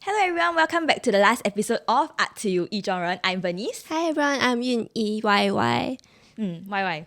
Hello everyone, welcome back to the last episode of ART2U 一桩人. I'm Bernice. Hi everyone, I'm Yun Yi YY. YY.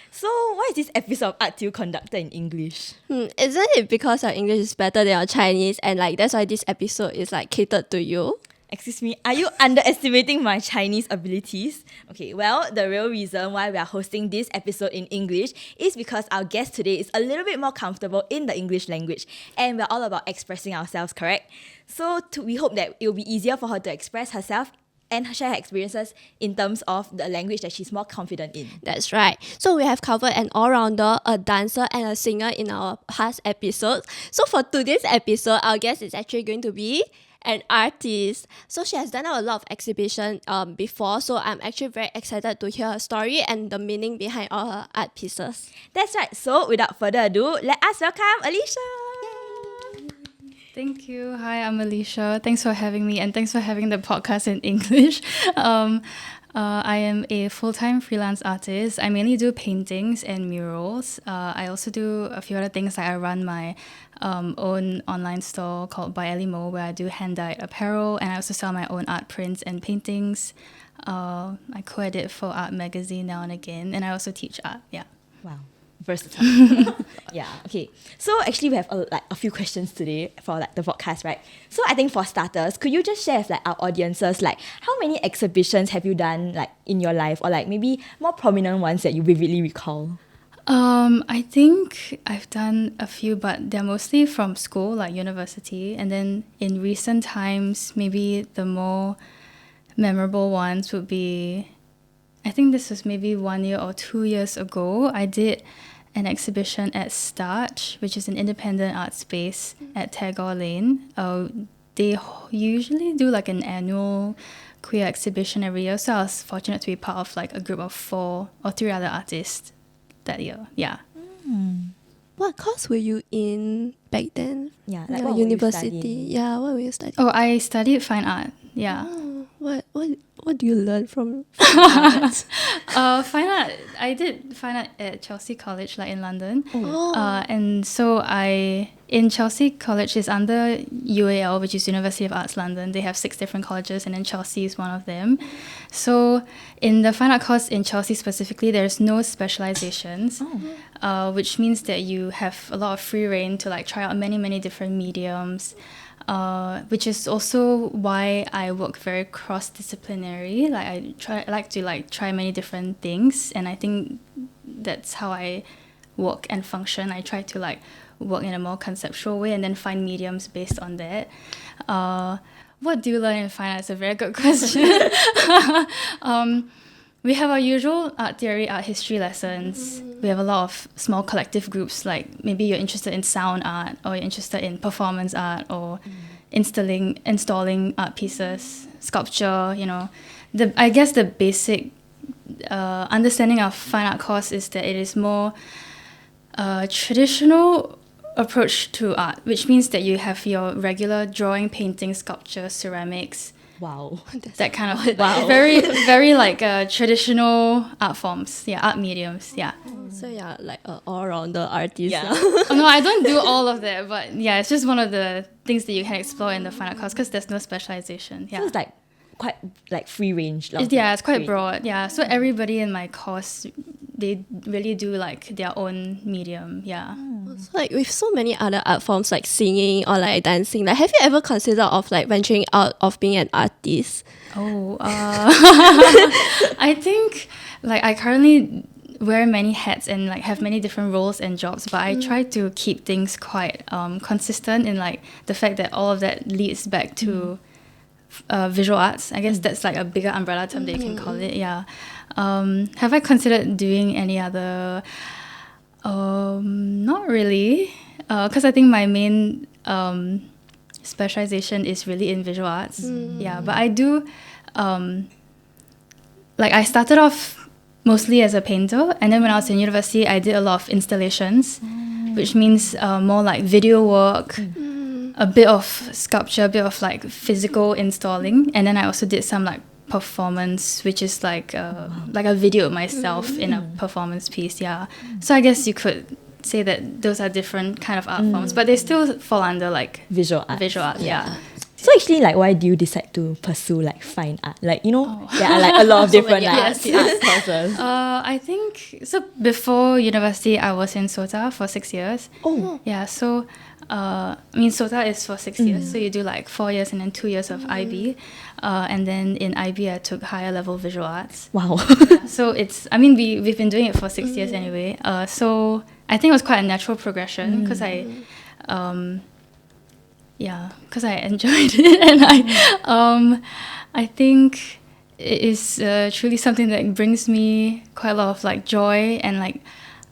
So, why is this episode of ART2U conducted in English? Isn't it because your English is better than your Chinese and that's why this episode is catered to you? Excuse me, are you underestimating my Chinese abilities? Okay, well, the real reason why we are hosting this episode in English is because our guest today is a little bit more comfortable in the English language and we're all about expressing ourselves, correct? So we hope that it will be easier for her to express herself and share her experiences in terms of the language that she's more confident in. That's right. So we have covered an all-rounder, a dancer and a singer in our past episodes. So for today's episode, our guest is actually going to be an artist. So she has done a lot of exhibition before, so I'm actually very excited to hear her story and the meaning behind all her art pieces. That's right. So without further ado, let us welcome Alyshea. Thank you. Hi, I'm Alyshea. Thanks for having me and thanks for having the podcast in English. I am a full-time freelance artist. I mainly do paintings and murals. I also do a few other things, like I run my own online store called by Eleanor, where I do hand-dyed apparel, and I also sell my own art prints and paintings. I co-edit for Art Magazine now and again, and I also teach art. Yeah. Wow. Versatile. Yeah, okay. So actually we have a few questions today for the podcast, right? So I think for starters, could you just share with our audiences how many exhibitions have you done in your life, or maybe more prominent ones that you vividly recall? I think I've done a few, but they're mostly from school, like university. And then in recent times, maybe the more memorable ones would be, I think this was maybe 1 year or 2 years ago. I did an exhibition at Starch, which is an independent art space at Tagore Lane. They usually do an annual queer exhibition every year. So I was fortunate to be part of a group of 4 or 3 other artists that year. Yeah. What course were you in back then? Yeah, Your what university. were you studying? Yeah, what were you studying? Oh, I studied fine art. Yeah. Oh, what do you learn from art? Fine art. I did fine art at Chelsea College, in London. Oh. And so in Chelsea College is under UAL, which is University of Arts London. They have 6 different colleges, and then Chelsea is one of them. So in the fine art course in Chelsea specifically, there's no specializations, which means that you have a lot of free reign to try out many, many different mediums. Which is also why I work very cross-disciplinary. I like to try many different things, and I think that's how I work and function. I try to work in a more conceptual way and then find mediums based on that. What do you learn in fine art? It's a very good question. We have our usual art theory, art history lessons. We have a lot of small collective groups, maybe you're interested in sound art, or you're interested in performance art, or installing art pieces, sculpture, I guess the basic understanding of fine art course is that it is more traditional approach to art, which means that you have your regular drawing, painting, sculpture, ceramics. Wow. That kind of very, very traditional art forms, art mediums, So you're an all-rounder artist. Yeah. Oh, no, I don't do all of that, but it's just one of the things that you can explore in the fine art course because there's no specialization. Yeah. So it's quite free range. It's quite broad. Yeah. So everybody in my course, they really do their own medium. Yeah. So with so many other art forms like singing or dancing, have you ever considered of venturing out of being an artist? Oh, I think I currently wear many hats and have many different roles and jobs, but I try to keep things quite consistent in the fact that all of that leads back to visual arts. I guess that's a bigger umbrella term that you can call it. Yeah. Have I considered doing any other? Not really, because I think my main specialization is really in visual arts. Yeah, but I do I started off mostly as a painter, and then when I was in university I did a lot of installations, which means more video work, a bit of sculpture, a bit of physical installing, and then I also did some performance, which is like a video of myself in a performance piece. Yeah, so I guess you could say that those are different kind of art forms, but they still fall under visual art. Yeah. So actually, like, why do you decide to pursue like fine art? Like, there are like a lot of different many like arts. art courses. I think so. Before university, I was in SOTA for 6 years. Oh. Yeah, so SOTA is for 6 years, so you do like 4 years and then 2 years of IB, and then in IB I took higher level visual arts. Wow. So we've been doing it for 6 years anyway. So I think it was quite a natural progression because because I enjoyed it, and I think it is truly something that brings me quite a lot of like joy and like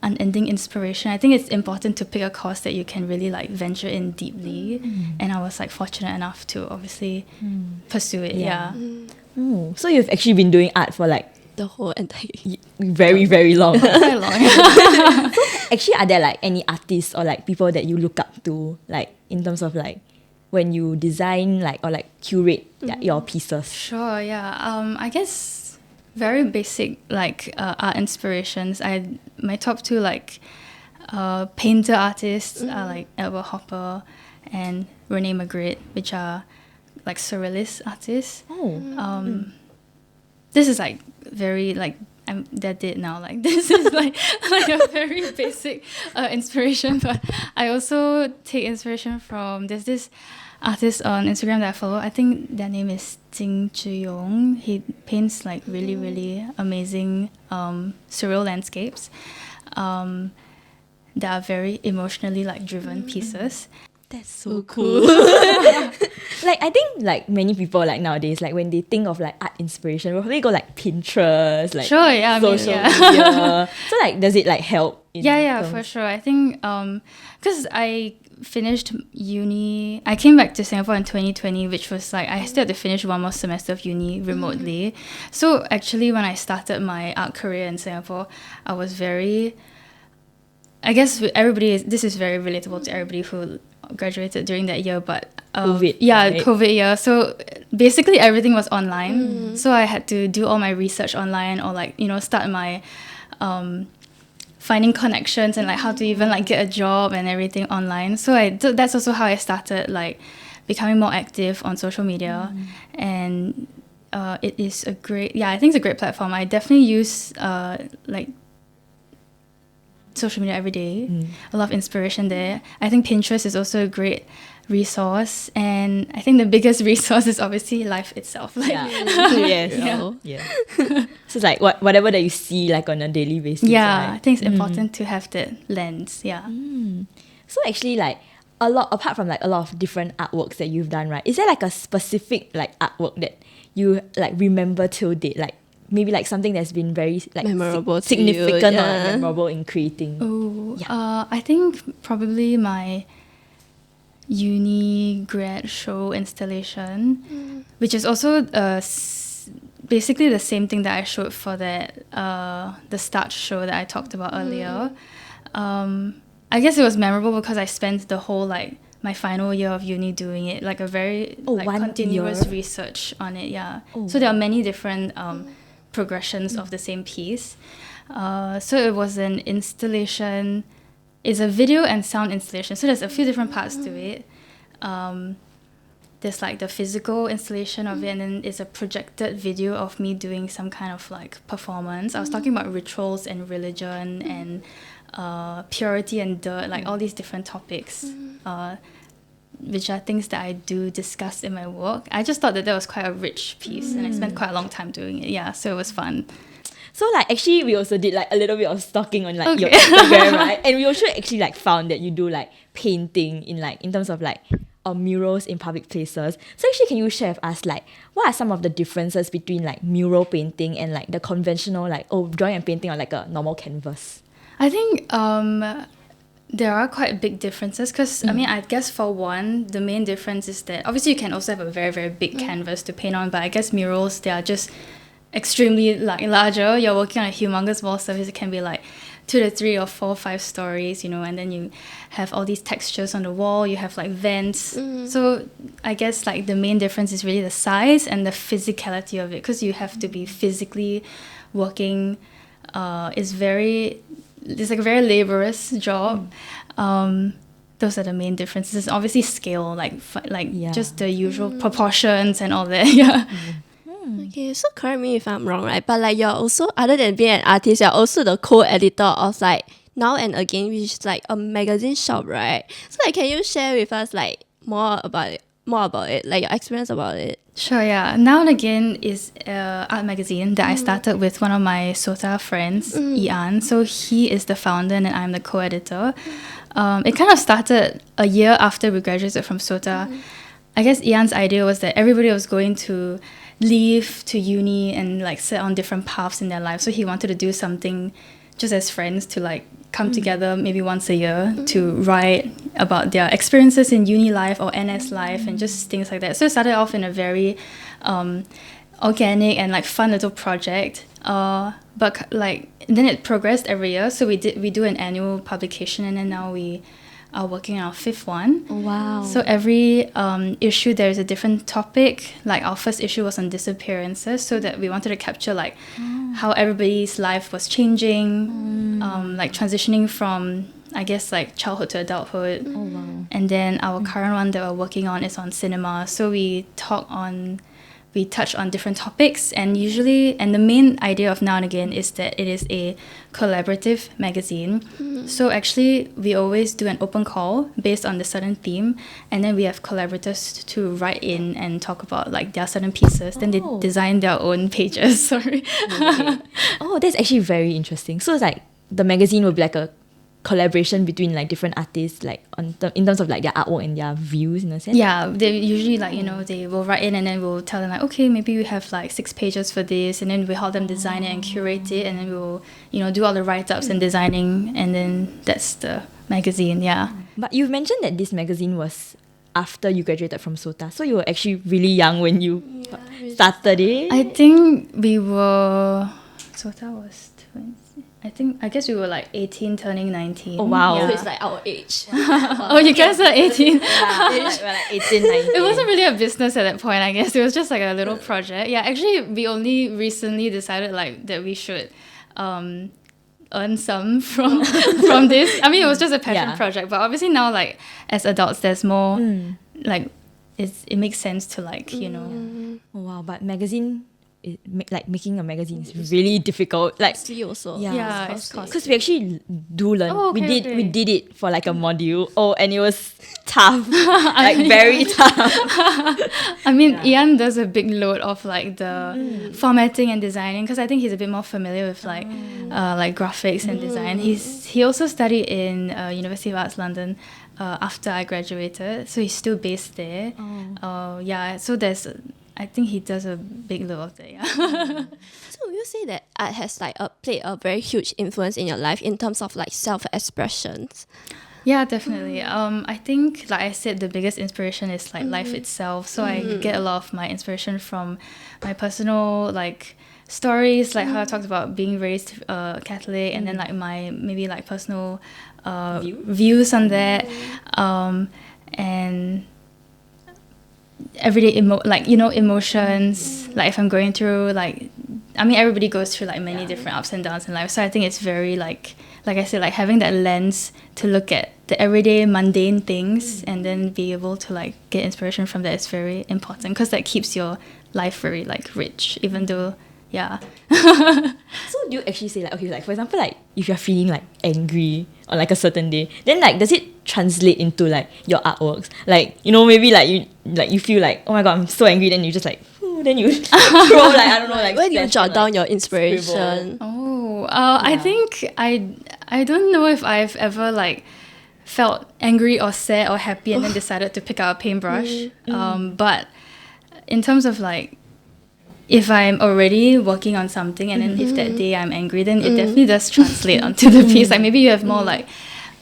unending inspiration. I think it's important to pick a course that you can really like venture in deeply, and I was like fortunate enough to obviously pursue it. Yeah. Oh, so you've actually been doing art for like The whole entire very, very long. Quite long. Actually, are there like any artists or like people that you look up to, like in terms of like when you design like or like curate your pieces? Sure, yeah. I guess very basic like art inspirations. My top two like painter artists are like Edward Hopper and Rene Magritte, which are like surrealist artists. This is like very like they're dead now. Like this is like a very basic inspiration, but I also take inspiration from there's this artist on Instagram that I follow. I think their name is Jing Zhiyong. He paints like really, really amazing surreal landscapes that are very emotionally like driven pieces. That's so cool. Like I think like many people like nowadays, like when they think of like art inspiration, we'll probably go like Pinterest, like Sure, yeah, social media. So like does it like help? Yeah, for sure. I think because I finished uni, I came back to Singapore in 2020, which was like I still had to finish one more semester of uni remotely. So actually when I started my art career in Singapore, I was very, I guess this is very relatable to everybody who graduated during that year, but COVID, right? COVID year. So basically everything was online. So I had to do all my research online, or like start my finding connections and like how to even like get a job and everything online. So that's also how I started like becoming more active on social media, and it is I think it's a great platform. I definitely use like social media every day. A lot of inspiration there. I think Pinterest is also a great resource, and I think the biggest resource is obviously life itself. Like, Yes. So it's like whatever that you see like on a daily basis. yeah, right? I think it's important to have that lens. Yeah. So actually like apart from like a lot of different artworks that you've done, right? Is there like a specific like artwork that you like remember till date, like maybe like something that's been very like Memorable to significant you, or like, yeah. memorable in creating? I think probably my uni grad show installation, which is also basically the same thing that I showed for that the start show that I talked about earlier. I guess it was memorable because I spent the whole like my final year of uni doing it, like a very like 1 continuous year? research on it. So there are many different progressions of the same piece. So it was an installation. It's a video and sound installation. So there's a few different parts to it. There's like the physical installation of it, and then it's a projected video of me doing some kind of like performance. I was talking about rituals and religion and purity and dirt, like all these different topics, which are things that I do discuss in my work. I just thought that was quite a rich piece, and I spent quite a long time doing it. Yeah, so it was fun. So like actually we also did like a little bit of stalking on like your Instagram, right? And we also actually like found that you do like painting in terms of like murals in public places. So actually can you share with us like what are some of the differences between like mural painting and like the conventional like drawing and painting on like a normal canvas? I think there are quite big differences because I guess for one, the main difference is that obviously you can also have a very, very big canvas to paint on, but I guess murals, they are just extremely like larger. You're working on a humongous wall surface. It can be like 2 to 3 or 4 or 5 stories, and then you have all these textures on the wall. You have like vents. So I guess like the main difference is really the size and the physicality of it, because you have to be physically working. It's like a very laborious job. The those are the main differences. Obviously scale, Yeah. just the usual proportions and all that. Yeah. Okay, so correct me if I'm wrong, right? But like you're also, other than being an artist, you're also the co-editor of like Now and Again, which is like a magazine shop, right? So like, can you share with us like more about it, like your experience about it? Sure, yeah. Now and Again is an art magazine that I started with one of my SOTA friends, Ngee. So he is the founder and I'm the co-editor. It kind of started a year after we graduated from SOTA. I guess Ngee idea was that everybody was going to leave to uni and like set on different paths in their life. So he wanted to do something just as friends to like come together maybe once a year to write about their experiences in uni life or NS life and just things like that. So it started off in a very organic and like fun little project. But like then it progressed every year. So we do an annual publication, and then now we are working on our 5th one. Oh, wow. So every issue there is a different topic. Like our first issue was on disappearances, so that we wanted to capture like how everybody's life was changing, like transitioning from, I guess, like childhood to adulthood. Oh, wow. And then our current one that we're working on is on cinema. So we touch on different topics, and the main idea of Now and Again is that it is a collaborative magazine. So actually we always do an open call based on the certain theme, and then we have collaborators to write in and talk about like their certain pieces. Then they design their own pages. Sorry. Okay. Oh, that's actually very interesting. So it's like the magazine will be like a collaboration between like different artists, like in terms of like their artwork and their views in a sense. Yeah, they usually like, they will write in, and then we'll tell them like, okay, maybe we have like 6 pages for this, and then we help them design it and curate it, and then we'll do all the write-ups and designing, and then that's the magazine. Yeah. But you've mentioned that this magazine was after you graduated from SOTA, so you were actually really young when you started it. I think SOTA was 20. I guess we were like 18 turning 19. Oh, wow. So it's like our age. Oh, you guys are 18. Yeah, we're like 18, 19. It wasn't really a business at that point, I guess. It was just like a little project. Yeah, actually, we only recently decided like that we should earn some from this. I mean, it was just a passion project, but obviously now, like as adults, there's more like it makes sense to like Oh, wow, but making a magazine is really difficult. Like See also. Yeah, it's costly. because we actually do learn. Oh, okay, we did it for like a module. Oh, and it was tough, like very tough. I mean, Ian does a big load of like the formatting and designing, because I think he's a bit more familiar with like graphics and design. He also studied in University of Arts London after I graduated, so he's still based there. So I think he does a big load of that. Yeah. So would you say that art has like played a very huge influence in your life in terms of like self-expressions? Yeah, definitely. I think, like I said, the biggest inspiration is like life itself. So I get a lot of my inspiration from my personal like stories, like how I talked about being raised Catholic, and then like my maybe like personal views on that, and everyday emotions. Like if I'm going through everybody goes through like many different ups and downs in life. So I think it's very like I said, like having that lens to look at the everyday mundane things and then be able to like get inspiration from that is very important, because that keeps your life very like rich, even though So do you actually say like, okay, like for example, like if you're feeling like angry on like a certain day, then like does it translate into like your artworks? Like, maybe like you feel like, oh my god, I'm so angry, then you just like then you throw like, I don't know, like When you splash jot or, down like, your inspiration. I think I don't know if I've ever like felt angry or sad or happy and then decided to pick up a paintbrush. But in terms of like, if I'm already working on something and then if that day I'm angry, then it definitely does translate onto the piece. Like maybe you have more like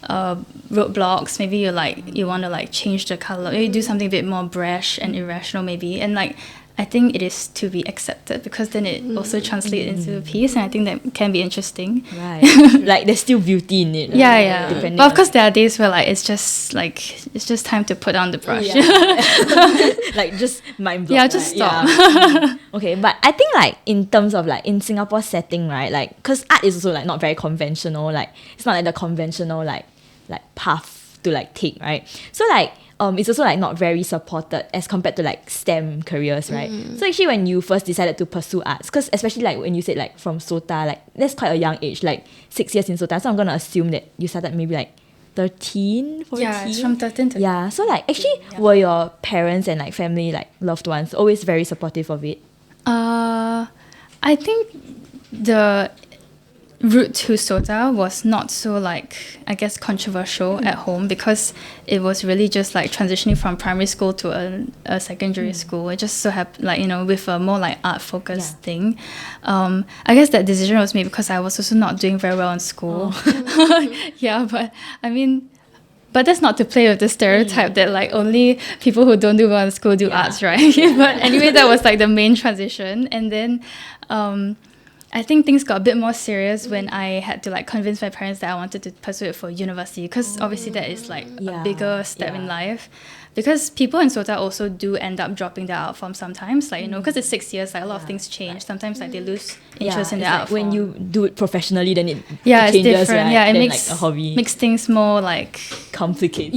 roadblocks, maybe you want to like change the color, maybe do something a bit more brash and irrational maybe, and like I think it is to be accepted, because then it also translates into a piece, and I think that can be interesting. Right. Like there's still beauty in it. Like, Yeah. depending But of on- course there are days where like it's just time to put down the brush. like just mind block. Yeah, just stop. Yeah. Okay, but I think like in terms of like in Singapore setting, right? Like, because art is also like not very conventional. Like it's not like the conventional like path to like take, right? So like it's also like not very supported as compared to like STEM careers, right? So actually when you first decided to pursue arts, because especially like when you said like from SOTA, like that's quite a young age, like 6 years in SOTA, so I'm gonna assume that you started maybe like 13, 14? Yeah, it's from 13 to... Yeah, so like actually were your parents and like family, like loved ones, always very supportive of it? I think the route to SOTA was not so like, I guess, controversial at home, because it was really just like transitioning from primary school to a secondary school. It just so happened, like, you know, with a more like art focused thing. I guess that decision was made because I was also not doing very well in school. Yeah, but I mean, but that's not to play with the stereotype that like only people who don't do well in school do arts, right? But anyway, that was like the main transition. And then I think things got a bit more serious when I had to like convince my parents that I wanted to pursue it for university, because obviously that is like a bigger step in life. Because people in SOTA also do end up dropping their art form sometimes, like, you know, because it's 6 years, like a lot of things change. Sometimes like they lose interest in their art form. When you do it professionally, then it it's changes, different. right? Yeah, it then, makes like a hobby makes things more like complicated.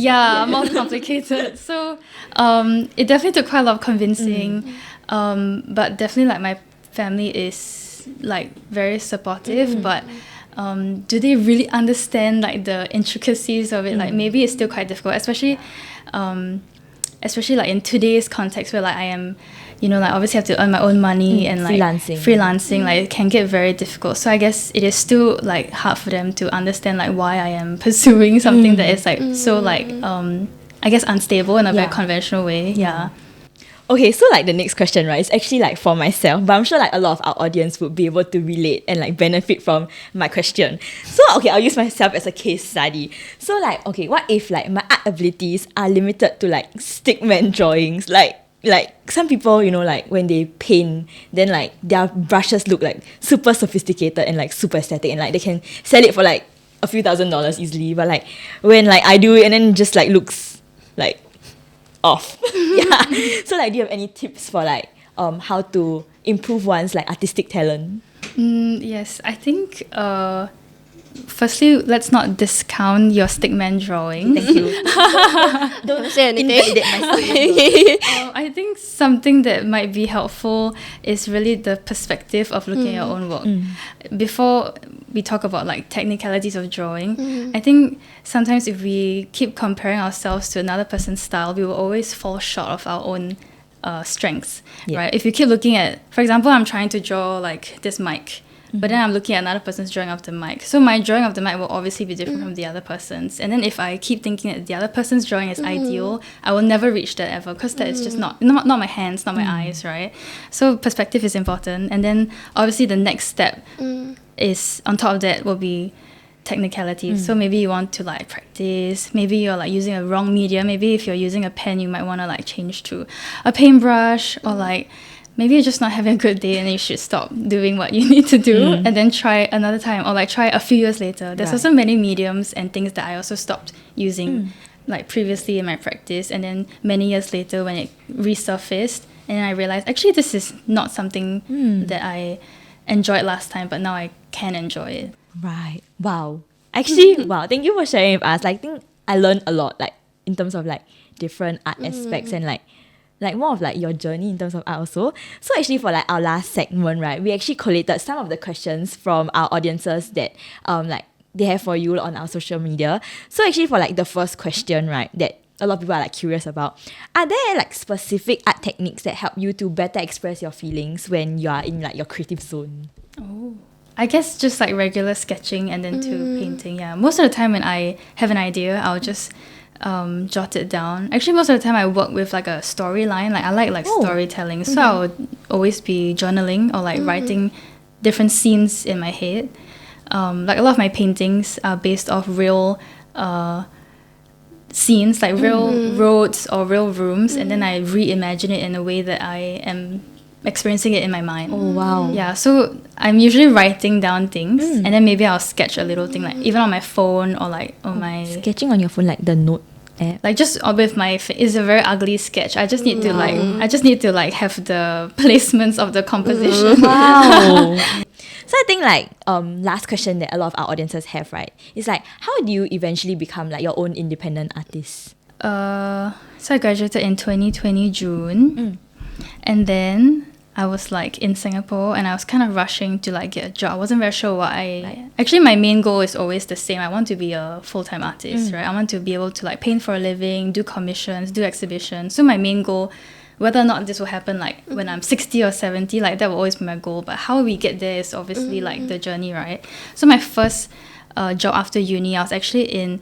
more complicated. So it definitely took quite a lot of convincing, but definitely like my family is like very supportive, but do they really understand like the intricacies of it? Like maybe it's still quite difficult, especially like in today's context where like I am, you know, like obviously have to earn my own money and like freelancing like it can get very difficult. So I guess it is still like hard for them to understand like why I am pursuing something that is like so like I guess unstable in a very conventional way. Okay, so like the next question, right, is actually like for myself, but I'm sure like a lot of our audience would be able to relate and like benefit from my question. So okay, I'll use myself as a case study. So like, okay, what if like my art abilities are limited to like stickman drawings? Like some people, you know, like when they paint, then like their brushes look like super sophisticated and like super aesthetic, and like they can sell it for like a few $1,000s easily. But like when like I do it and then it just like looks like off. So like, do you have any tips for like how to improve one's like artistic talent? Yes, I think firstly, let's not discount your stickman drawing. Thank you. Don't say anything. I think something that might be helpful is really the perspective of looking at your own work. Before we talk about like technicalities of drawing, I think sometimes if we keep comparing ourselves to another person's style, we will always fall short of our own strengths, right? If you keep looking at, for example, I'm trying to draw like this mic, but then I'm looking at another person's drawing of the mic. So my drawing of the mic will obviously be different from the other person's. And then if I keep thinking that the other person's drawing is ideal, I will never reach that ever, because that is just not my hands, not my eyes, right? So perspective is important. And then obviously the next step is, on top of that, will be technicalities. So maybe you want to like practice, maybe you're like using a wrong media, maybe if you're using a pen you might want to like change to a paintbrush, or like maybe you're just not having a good day and you should stop doing what you need to do and then try another time, or like try a few years later. There's also many mediums and things that I also stopped using like previously in my practice, and then many years later when it resurfaced and I realized actually this is not something that I enjoyed last time, but now I can enjoy it. Right. Wow. Actually, wow. Thank you for sharing with us. Like, I think I learned a lot, like in terms of like different art aspects and like more of like your journey in terms of art also. So actually for like our last segment, right, we actually collated some of the questions from our audiences that like they have for you on our social media. So actually for like the first question, right, that a lot of people are like curious about, are there like specific art techniques that help you to better express your feelings when you are in like your creative zone? I guess just like regular sketching and then to painting. Yeah, most of the time when I have an idea, I'll just jot it down. Actually, most of the time I work with like a storyline. Like I like storytelling, so I would always be journaling or like writing different scenes in my head. Like a lot of my paintings are based off real scenes, like real roads or real rooms, and then I reimagine it in a way that I am experiencing it in my mind. Oh wow. Yeah, so I'm usually writing down things and then maybe I'll sketch a little thing, like even on my phone or like on my sketching on your phone, like the note app. Like just with my it's a very ugly sketch. I just need to like have the placements of the composition. Wow. So So I think like last question that a lot of our audiences have, right, is like, how do you eventually become like your own independent artist? So I graduated in 2020 June, and then I was like in Singapore, and I was kind of rushing to like get a job. I wasn't very sure what actually my main goal is always the same. I want to be a full-time artist, right? I want to be able to like paint for a living, do commissions, do exhibitions. So my main goal, whether or not this will happen like when I'm 60 or 70, like that will always be my goal. But how we get there is obviously like the journey, right? So my first job after uni, I was actually in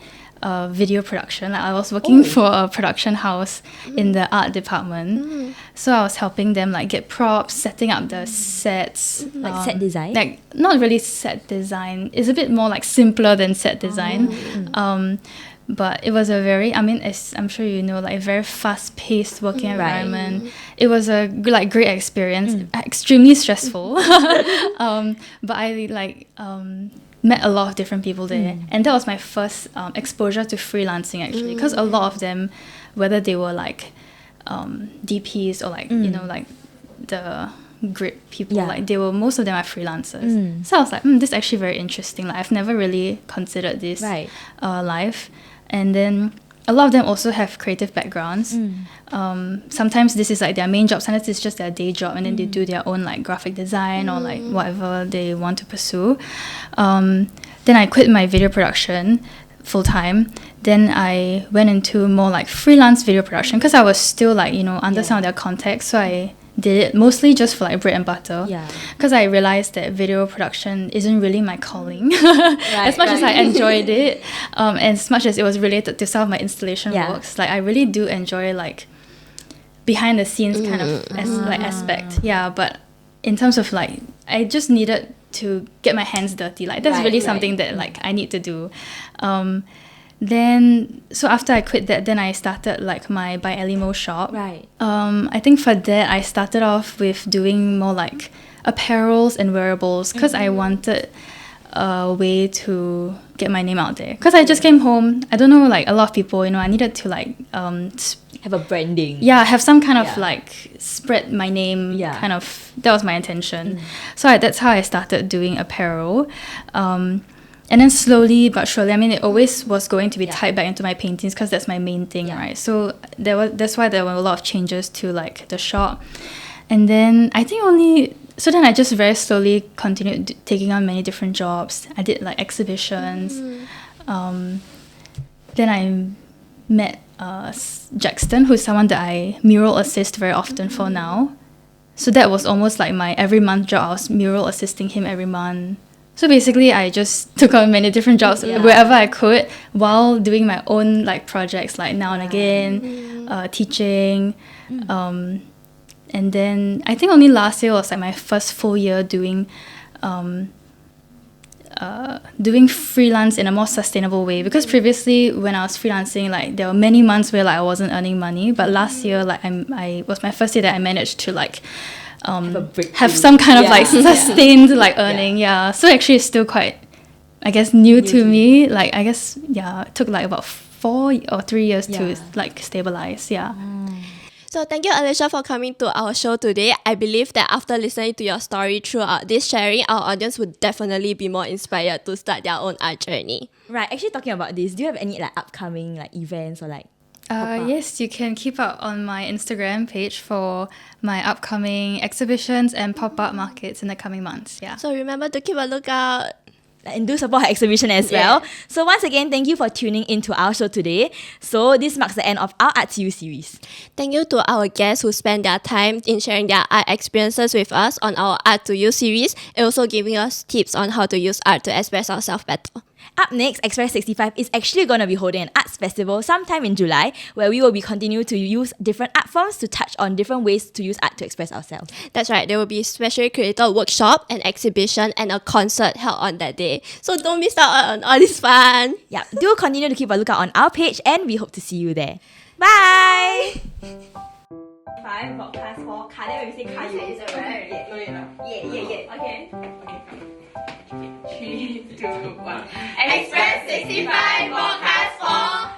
video production. Like I was working for a production house in the art department. So I was helping them like get props, setting up the sets. Like set design? Like not really set design. It's a bit more like simpler than set design. But it was a very, I mean, as I'm sure you know, like a very fast-paced working environment. It was a like great experience, extremely stressful. But I like met a lot of different people there, and that was my first exposure to freelancing actually, because a lot of them, whether they were like DPs or like you know like the grid people, like they were, most of them are freelancers. So I was like, this is actually very interesting. Like I've never really considered this life. And then a lot of them also have creative backgrounds. Sometimes this is like their main job, sometimes it's just their day job, and then they do their own like graphic design or like whatever they want to pursue. Then I quit my video production full-time. Then I went into more like freelance video production because I was still like, you know, under some of their contacts. So I did it mostly just for like bread and butter, because I realized that video production isn't really my calling. As much as I enjoyed it, and as much as it was related to some of my installation works, like I really do enjoy like behind the scenes kind of aspect. But in terms of like, I just needed to get my hands dirty. Like that's really something that like I need to do. Then, so after I quit that, then I started like my By Elimo shop. I think for that, I started off with doing more like apparels and wearables, because I wanted a way to get my name out there. Because I just came home, I don't know, like a lot of people, you know, I needed to like have a branding. Have some kind of like spread my name kind of, that was my intention. So that's how I started doing apparel. And then slowly but surely, I mean, it always was going to be tied back into my paintings because that's my main thing, right? So that's why there were a lot of changes to like the shop. And then I think then I just very slowly continued taking on many different jobs. I did like exhibitions. Then I met Jackson, who's someone that I mural assist very often for now. So that was almost like my every month job. I was mural assisting him every month. So basically, I just took on many different jobs wherever I could, while doing my own like projects, like now and again, teaching. And then I think only last year was like my first full year doing freelance in a more sustainable way. Because previously, when I was freelancing, like there were many months where like I wasn't earning money. But last year, like I was my first year that I managed to like have some kind of like sustained like earning. So actually it's still quite, I guess, new to me. Like I guess it took like about 4 or 3 years to like stabilize. So thank you, Alyshea, for coming to our show today. I believe that after listening to your story throughout this sharing, our audience would definitely be more inspired to start their own art journey. Right. Actually, talking about this, do you have any like upcoming like events or like yes, you can keep up on my Instagram page for my upcoming exhibitions and pop-up markets in the coming months. So remember to keep a lookout. And do support her exhibition as well. So once again, thank you for tuning into our show today. So this marks the end of our ART2U series. Thank you to our guests who spent their time in sharing their art experiences with us on our ART2U series, and also giving us tips on how to use art to express ourselves better. Up next, Express 65 is actually going to be holding an arts festival sometime in July, where we will be continue to use different art forms to touch on different ways to use art to express ourselves. That's right, there will be specially created workshop, an exhibition, and a concert held on that day. So don't miss out on all this fun. Do continue to keep a lookout on our page, and we hope to see you there. Bye! 5 vodcast 4 car. Then when we say car, you is it right? Yeah. Okay. 3, 2, 1. Express 65 vodcast 4.